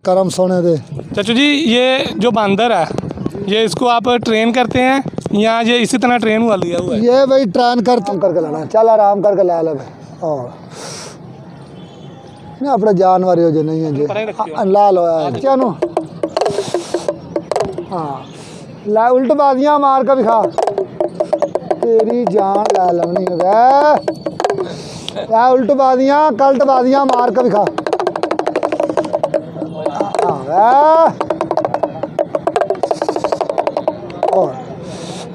करम सोने दे। चाचू जी, ये जो बंदर है ये इसको आप ट्रेन करते हैं या ये इसी तरह ट्रेन हुआ लिया हुआ है? ये भाई ट्रेन करके लाना, चल आराम करके ला ले भाई। और नहीं अपने जानवर हो जो नहीं है जी ला लो चलो। हाँ ला उल्ट बाजियाँ मार कर दिखा, तेरी जान ला लवनी है। उल्ट बाजियाँ कल्ट बाजियाँ मार कर दिखा। और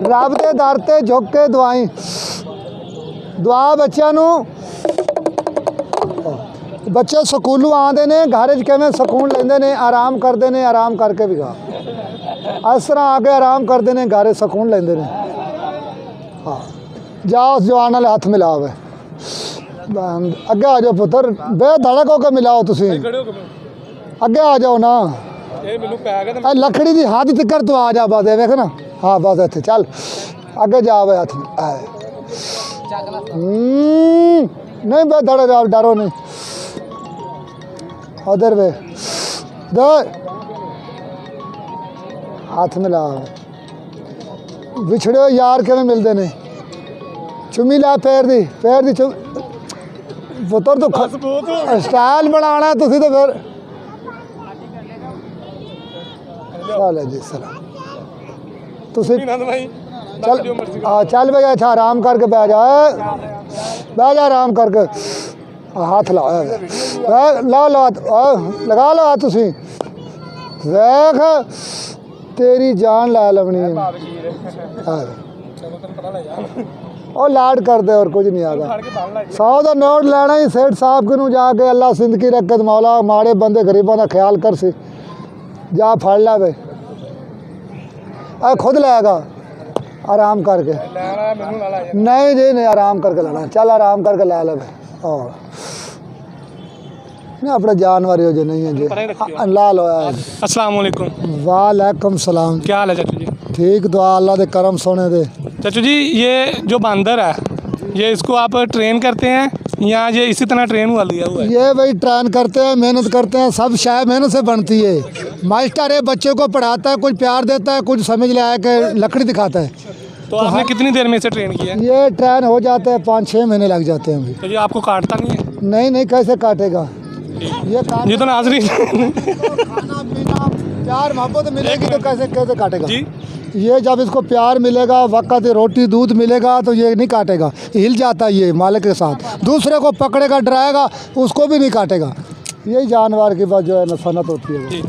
रब दे दर ते झुक के दुआई दुआ बच्चों नू। बच्चे स्कूलों आते ने घर किवें सुकून लेंदे ने, आराम करते हैं, आराम करके भी खा इस तरह आके आराम करते हैं, घर सुकून लेंदे ने। हाँ जाओ उस जवान वाले हथ मिलाओ वे अगे आ जाओ पुत्र, बेधड़क होकर मिलाओ तुसी अगे आ जाओ ना। लकड़ी की हाथ तिकर तू आ जा बस वेख ना। हाँ बस इतने चल अगे जा वे हथ नहीं बे धड़े जाओ, डरो नहीं। उधर वे दे हाथ मिला। विछड़े यार किवें मिलते ने, चुमी ला पैर दी चुम पुत्र तो स्टाइल बनाना तुसी तो फिर चल जी सलाम तुसी चल चल भाई अच्छा आराम करके बह जा आराम करके हाथ ला ला लगा लो हाथ तुसी देख तेरी जान ला लवनी है। और लाड कर दे और कुछ नहीं आता। 100 का नोट लेना ही सेठ साहब को जाके अल्लाह जिंदगी रखत मौला माड़े बंदे गरीबों का ख्याल कर सी जा फड़ ला वे खुद लाएगा आराम करके। नहीं जी नहीं आराम करके लाना, चल आराम करके ला ले और नहीं अपने जानवर हो जो नहीं है जी ला लो। अस्सलाम वालेकुम। वालेकुम सलाम। क्या हाल है चाचू जी? ठीक दुआ अल्लाह दे करम सोने दे। चाचू जी, ये जो बंदर है ये इसको आप ट्रेन करते हैं या ये इसी तरह ट्रेन हुआ लिया हुआ है? ये भाई ट्रेन करते हैं, मेहनत करते हैं, सब शायद मेहनत से बनती है। मास्टर है बच्चे को पढ़ाता है, कुछ प्यार देता है, कुछ समझ ले आया कि लकड़ी दिखाता है। तो आपने कितनी देर में इसे ट्रेन किया? ये ट्रेन हो जाते हैं 5-6 महीने लग जाते हैं भाई। तो ये आपको काटता नहीं है? नहीं कैसे काटेगा ये तो नाज़रीन खाना पीना प्यार मोहब्बत मिलेगी तो कैसे कैसे काटेगा जी? ये जब इसको प्यार मिलेगा, वक्त रोटी दूध मिलेगा तो ये नहीं काटेगा, हिल जाता है ये मालिक के साथ। दूसरे को पकड़ेगा डराएगा उसको भी नहीं काटेगा। यही जानवर की बात जो है ना सनत होती है।